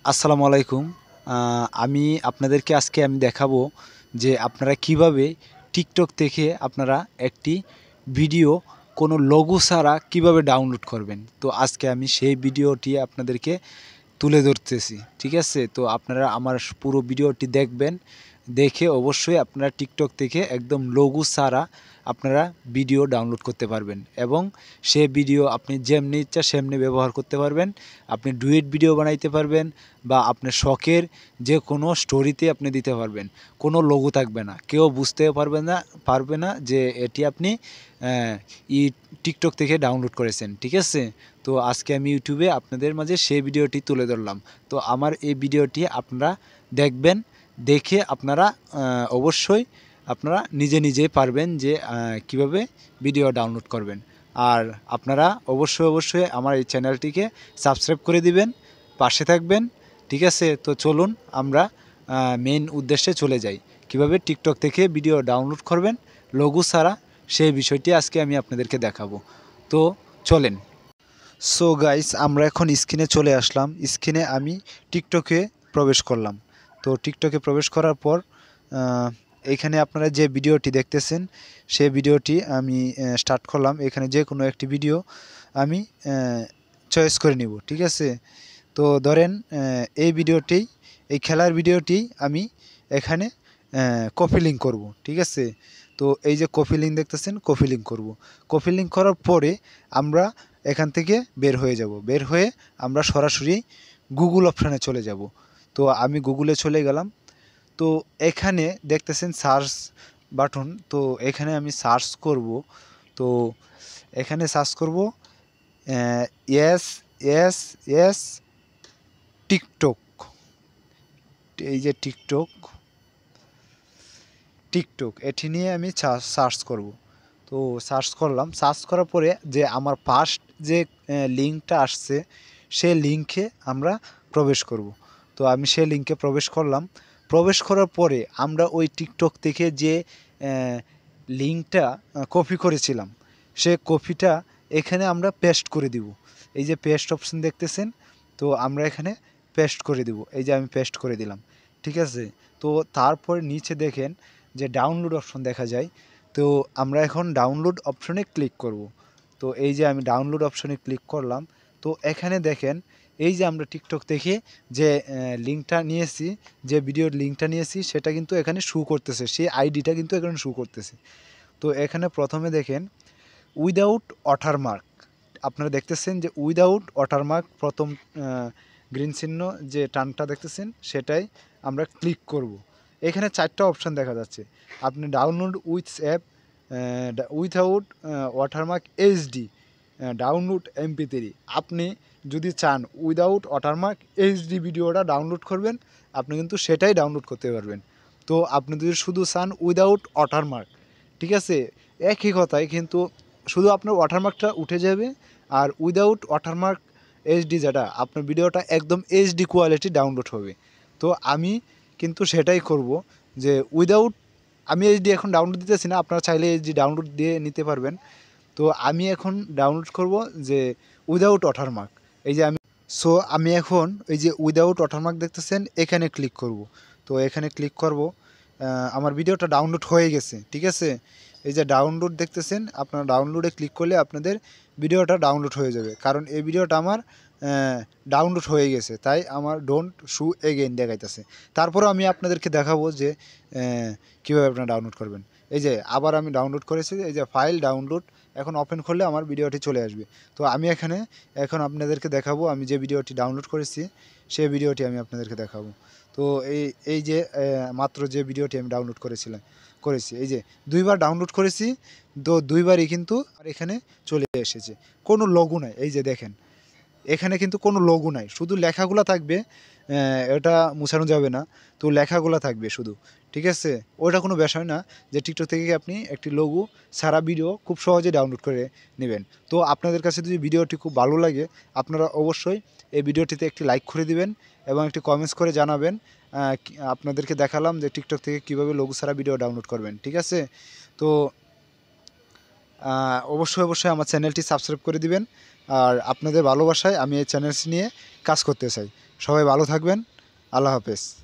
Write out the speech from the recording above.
আসসালামু আলাইকুম। আমি আপনাদেরকে আজকে দেখাবো যে আপনারা কিভাবে টিকটক থেকে আপনারা একটি ভিডিও কোনো লোগো ছাড়া কিভাবে ডাউনলোড করবেন। তো আজকে আমি সেই ভিডিওটি আপনাদেরকে তুলে ধরতেছি। ঠিক আছে? তো আপনারা আমার পুরো ভিডিওটি দেখবেন। দেখে অবশ্যই আপনারা টিকটক থেকে একদম লোগো ছাড়া আপনারা ভিডিও ডাউনলোড করতে পারবেন এবং সে ভিডিও আপনি যেমনি ইচ্ছা সেমনি ব্যবহার করতে পারবেন। আপনি ডুয়েট ভিডিও বানাইতে পারবেন বা আপনার শখের যে কোনো স্টোরিতে আপনি দিতে পারবেন। কোনো লোগো থাকবে না। কেউ বুঝতেও পারবে না যে এটি আপনি অ্যা ই টিকটক থেকে ডাউনলোড করেছেন। ঠিক আছে? তো আজকে আমি ইউটিউবে আপনাদের মাঝে সেই ভিডিওটি তুলে ধরলাম। তো আমার এই ভিডিওটি আপনারা দেখবেন। দেখে আপনারা অবশ্যই আপনারা নিজে পারবেন যে কীভাবে ভিডিও ডাউনলোড করবেন। আর আপনারা অবশ্যই আমার এই চ্যানেলটিকে সাবস্ক্রাইব করে দিবেন, পাশে থাকবেন। ঠিক আছে? তো চলুন আমরা মেইন উদ্দেশ্যে চলে যাই। কীভাবে টিকটক থেকে ভিডিও ডাউনলোড করবেন লোগো ছাড়া, সেই বিষয়টি আজকে আমি আপনাদেরকে দেখাবো। তো চলেন। সো গাইস, আমরা এখন স্ক্রিনে চলে আসলাম। স্ক্রিনে আমি টিকটকে প্রবেশ করলাম। তো টিকটকে প্রবেশ করার পর এইখানে আপনারা যে ভিডিওটি দেখতেছেন সেই ভিডিওটি আমি স্টার্ট করলাম। এখানে যে কোনো একটি ভিডিও আমি চয়েস করে নিব। ঠিক আছে? তো ধরেন এই ভিডিওটি, এই খেলার ভিডিওটি আমি এখানে কপি লিঙ্ক করব। ঠিক আছে? তো এই যে কপি লিঙ্ক দেখতেছেন, কপি লিঙ্ক করব। কপি লিঙ্ক করার পরে আমরা এখান থেকে বের হয়ে যাব। বের হয়ে আমরা সরাসরি গুগল অপশানে চলে যাব। তো আমি গুগলে চলে গেলাম। তো এখানে দেখতেছেন সার্চ বাটন। তো এখানে আমি সার্চ করব। তো এখানে সার্চ করব এস এস এস টিকটক। এই যে টিকটক এটি নিয়ে আমি সার্চ করব। তো সার্চ করলাম। সার্চ করার পরে যে আমার ফার্স্ট যে লিঙ্কটা আসছে সেই লিঙ্কে আমরা প্রবেশ করব। তো আমি সেই লিঙ্কে প্রবেশ করলাম। প্রবেশ করার পরে আমরা ওই টিকটক থেকে যে লিঙ্কটা কপি করেছিলাম সে কপিটা এখানে আমরা পেস্ট করে দিব। এই যে পেস্ট অপশন দেখতেছেন, তো আমরা এখানে পেস্ট করে দিব। এই যে আমি পেস্ট করে দিলাম। ঠিক আছে? তো তারপরে নিচে দেখেন যে ডাউনলোড অপশন দেখা যায়। তো আমরা এখন ডাউনলোড অপশনে ক্লিক করব। তো এই যে আমি ডাউনলোড অপশনে ক্লিক করলাম। তো এখানে দেখেন এই যে আমরা টিকটক থেকে যে লিঙ্কটা নিয়েছি, যে ভিডিওর লিঙ্কটা নিয়েছি সেটা কিন্তু এখানে শো করতেছে। সেই আইডিটা কিন্তু এখানে শো করতেছে। তো এখানে প্রথমে দেখেন উইদাউট ওয়াটারমার্ক। আপনারা দেখতেছেন যে উইদাউট ওয়াটারমার্ক প্রথম গ্রিন চিহ্ন যে টানটা দেখতেছেন সেটাই আমরা ক্লিক করব। এখানে 4টা অপশান দেখা যাচ্ছে। আপনি download with app, without watermark HD, download MP3। আপনি যদি চান উইদাউট ওয়াটারমার্ক এইচডি ভিডিওটা ডাউনলোড করবেন, আপনি কিন্তু সেটাই ডাউনলোড করতে পারবেন। তো আপনি যদি শুধু চান উইদাউট ওয়াটারমার্ক, ঠিক আছে, একই কথাই, কিন্তু শুধু আপনার ওয়াটারমার্কটা উঠে যাবে। আর উইদাউট ওয়াটারমার্ক এইচডি যেটা, আপনার ভিডিওটা একদম এইচডি কোয়ালিটি ডাউনলোড হবে। তো আমি কিন্তু সেটাই করব যে আমি এইচডি এখন ডাউনলোড দিতেছি না, আপনারা চাইলে এইচডি ডাউনলোড দিয়ে নিতে পারবেন। তো আমি এখন ডাউনলোড করব যে উইদাউট ওয়াটারমার্ক। এই যে আমি এখন এই যে উইদাউট ওয়াটারমার্ক দেখতেছেন এখানে ক্লিক করব। তো এখানে ক্লিক করব। আমার ভিডিওটা ডাউনলোড হয়ে গেছে। ঠিক আছে? এই যে ডাউনলোড দেখতেছেন, আপনারা ডাউনলোডে ক্লিক করলে আপনাদের ভিডিওটা ডাউনলোড হয়ে যাবে। কারণ এই ভিডিওটা আমার ডাউনলোড হয়ে গেছে, তাই আমার ডোন্ট শো এগেইন দেখাইতেছে। তারপরেও আমি আপনাদেরকে দেখাবো যে কীভাবে আপনারা ডাউনলোড করবেন। এই যে আবার আমি ডাউনলোড করেছি, এই যে ফাইল ডাউনলোড, এখন ওপেন করলে আমার ভিডিওটি চলে আসবে। তো আমি এখন আপনাদেরকে দেখাবো আমি যে ভিডিওটি ডাউনলোড করেছি সেই ভিডিওটি আমি আপনাদেরকে দেখাবো। তো এই যে মাত্র যে ভিডিওটি আমি ডাউনলোড করেছি, এই যে 2বার ডাউনলোড করেছি। তো 2বারই কিন্তু আর এখানে চলে এসেছে, কোনো লোগো নাই। এই যে দেখেন এখানে কিন্তু কোনো লোগো নাই, শুধু লেখাগুলো থাকবে। এটা মুছানো যাবে না, তো লেখাগুলো থাকবে শুধু। ঠিক আছে? ওটা কোনো বিষয় না যে টিকটক থেকে আপনি একটি লোগো সারা ভিডিও খুব সহজে ডাউনলোড করে নেবেন। তো আপনাদের কাছে যদি ভিডিওটি খুব ভালো লাগে, আপনারা অবশ্যই এই ভিডিওটিতে একটি লাইক করে দিবেন এবং একটি কমেন্টস করে জানাবেন। আপনাদেরকে দেখালাম যে টিকটক থেকে কীভাবে লোগো সারা ভিডিও ডাউনলোড করবেন। ঠিক আছে? তো অবশ্যই আমার চ্যানেলটি সাবস্ক্রাইব করে দিবেন। আর আপনাদের ভালোবাসায় আমি এই চ্যানেলটি নিয়ে কাজ করতে চাই। সবাই ভালো থাকবেন। আল্লাহ হাফেজ।